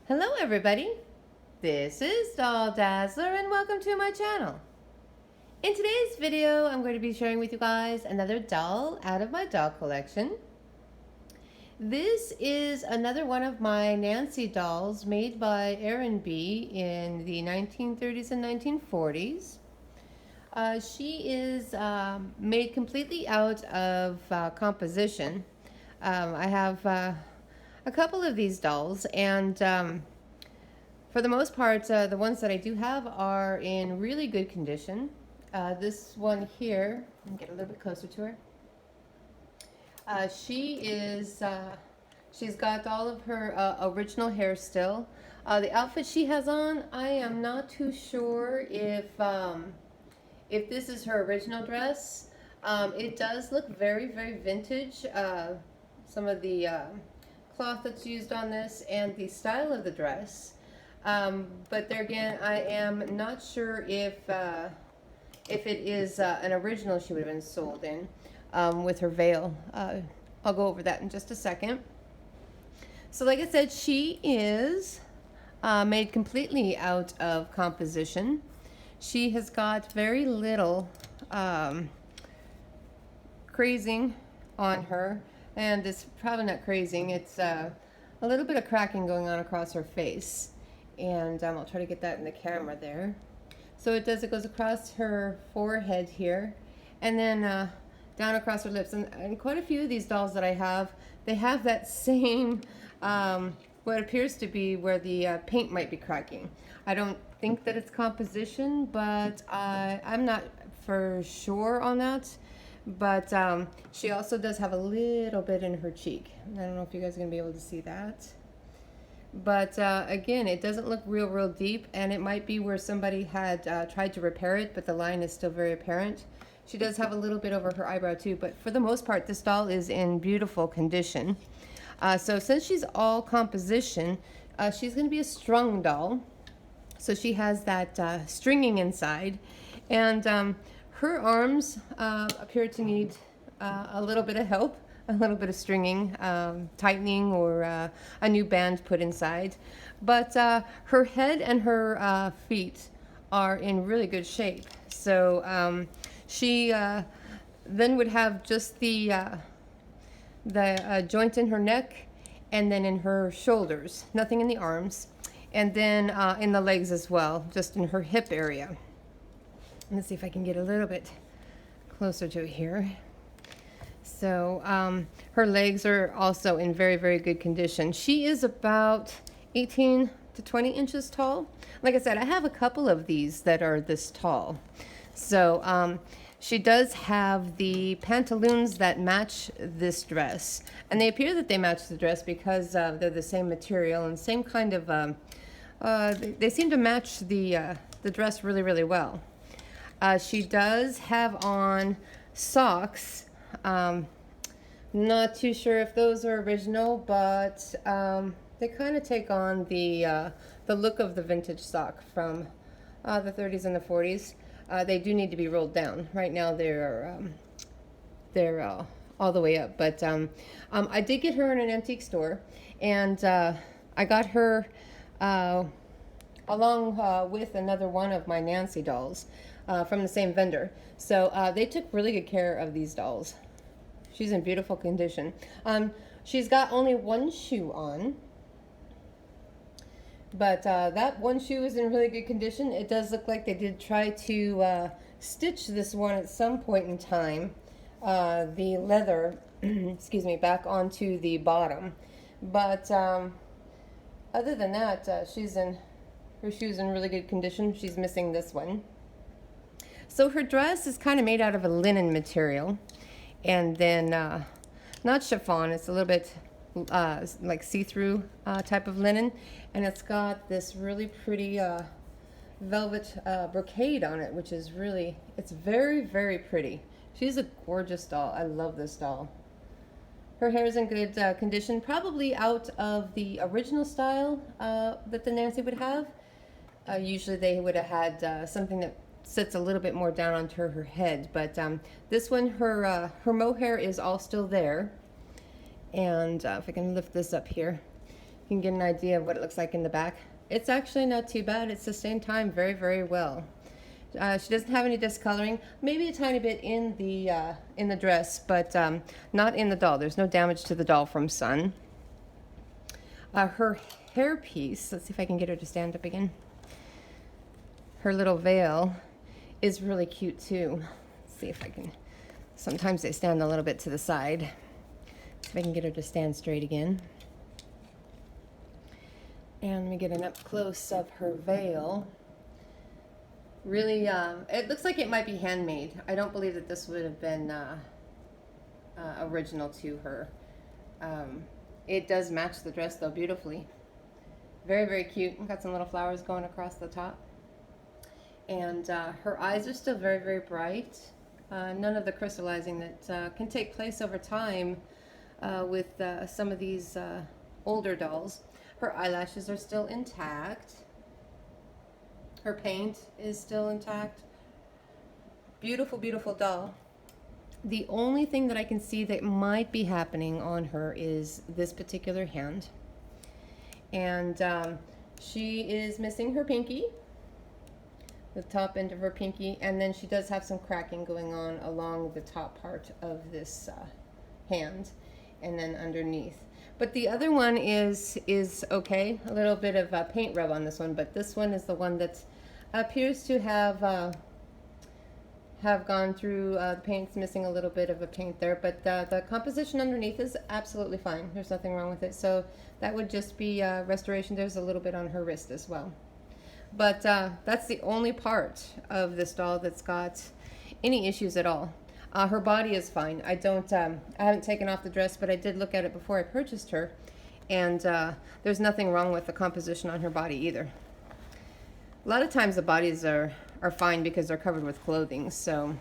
Hello everybody, this is Doll Dazzler and welcome to my channel. In today's video I'm going to be sharing with you guys another doll out of my doll collection. This is another one of my Nancy dolls made by Arranbee in the 1930s and 1940s. She is made completely out of composition. I have a couple of these dolls, and for the most part the ones that I do have are in really good condition. This one here, let me get a little bit closer to her. She's got all of her original hair still. The outfit she has on, I am not too sure if this is her original dress. It does look very, very vintage. Some of the cloth that's used on this and the style of the dress. But there again, I am not sure if it is an original she would have been sold in with her veil. I'll go over that in just a second. So like I said, she is made completely out of composition. She has got very little crazing on her, and it's probably not crazing, it's a little bit of cracking going on across her face, and I'll try to get that in the camera there. So it goes across her forehead here, and then down across her lips, and quite a few of these dolls that I have, they have that same what appears to be where the paint might be cracking. I don't think that it's composition, but I'm not for sure on that. But she also does have a little bit in her cheek. I don't know if you guys are going to be able to see that. But again, it doesn't look real deep, and it might be where somebody had tried to repair it, but the line is still very apparent. She does have a little bit over her eyebrow too, but for the most part, this doll is in beautiful condition. So since she's all composition, she's going to be a strung doll. So she has that stringing inside, and her arms appear to need a little bit of help, a little bit of stringing, tightening, or a new band put inside. But her head and her feet are in really good shape. So she then would have just the joint in her neck, and then in her shoulders, nothing in the arms, and then in the legs as well, just in her hip area. Let's see if I can get a little bit closer to here. So her legs are also in very good condition. She is about 18 to 20 inches tall. Like I said, I have a couple of these that are this tall. So she does have the pantaloons that match this dress, and they appear that they match the dress because they're the same material and same kind of they seem to match the dress really well. She does have on socks. Not too sure if those are original, but they kind of take on the look of the vintage sock from the 30s and the 40s. They do need to be rolled down. Right now they're all the way up, but I did get her in an antique store, and I got her along with another one of my Nancy dolls. From the same vendor. So they took really good care of these dolls. She's in beautiful condition. She's got only one shoe on, but that one shoe is in really good condition. It does look like they did try to stitch this one at some point in time, the leather excuse me, back onto the bottom, but other than that, her shoe's in really good condition. She's missing this one. So her dress is kind of made out of a linen material, and then not chiffon, it's a little bit like see-through type of linen, and it's got this really pretty velvet brocade on it, which is really, it's very pretty. She's a gorgeous doll. I love this doll. Her hair is in good condition, probably out of the original style that the Nancy would have. Usually they would have had something that sits a little bit more down onto her head, but this one, her mohair is all still there. And if I can lift this up here, can get an idea of what it looks like in the back. It's actually not too bad. It's sustained time very, very well. She doesn't have any discoloring, maybe a tiny bit in the dress, but not in the doll. There's no damage to the doll from sun. Her hairpiece, let's see if I can get her to stand up again. Her little veil is really cute too. Let's see if I can, sometimes they stand a little bit to the side. See if I can get her to stand straight again. And let me get an up close of her veil. Really, it looks like it might be handmade. I don't believe that this would have been original to her. It does match the dress though beautifully. Very, very cute. Got some little flowers going across the top. And her eyes are still very, very bright. None of the crystallizing that can take place over time with some of these older dolls. Her eyelashes are still intact. Her paint is still intact. Beautiful, beautiful doll. The only thing that I can see that might be happening on her is this particular hand. And she is missing her pinky, the top end of her pinky, and then she does have some cracking going on along the top part of this hand and then underneath. But the other one is okay. A little bit of paint rub on this one, but this one is the one that appears to have gone through the paint's missing a little bit of a paint there, but the composition underneath is absolutely fine. There's nothing wrong with it. So that would just be restoration. There's a little bit on her wrist as well. But that's the only part of this doll that's got any issues at all. Her body is fine. I haven't taken off the dress, but I did look at it before I purchased her, and there's nothing wrong with the composition on her body either. A lot of times the bodies are fine because they're covered with clothing. So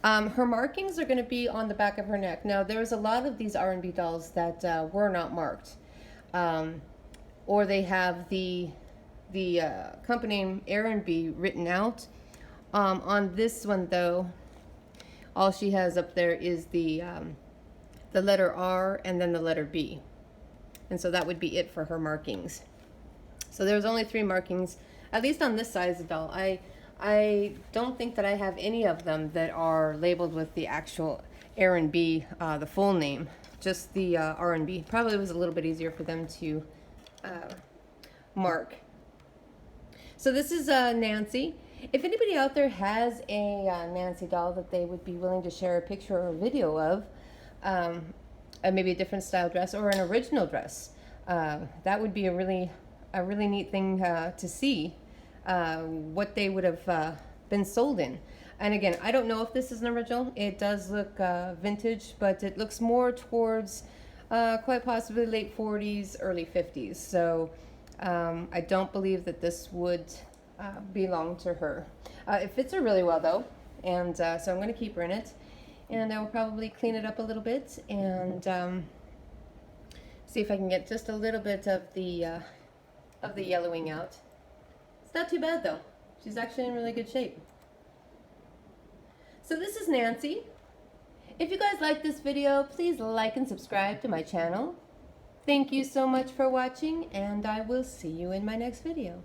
her markings are going to be on the back of her neck. Now there's a lot of these Arranbee dolls that were not marked, or they have the company name Arranbee written out. On this one though, all she has up there is the letter R and then the letter B, and so that would be it for her markings. So there's only 3 markings, at least on this size of doll. I don't think that I have any of them that are labeled with the actual Arranbee, the full name, just the Arranbee. Probably was a little bit easier for them to mark. So this is Nancy. If anybody out there has a Nancy doll that they would be willing to share a picture or a video of, maybe a different style dress or an original dress, that would be a really neat thing to see. What they would have been sold in. And again, I don't know if this is an original. It does look vintage, but it looks more towards quite possibly late 40s, early 50s. So I don't believe that this would belong to her. It fits her really well though, and so I'm going to keep her in it, and I will probably clean it up a little bit and see if I can get just a little bit of the yellowing out. It's not too bad though. She's actually in really good shape. So this is Nancy. If you guys like this video, please like and subscribe to my channel. Thank you so much for watching, and I will see you in my next video.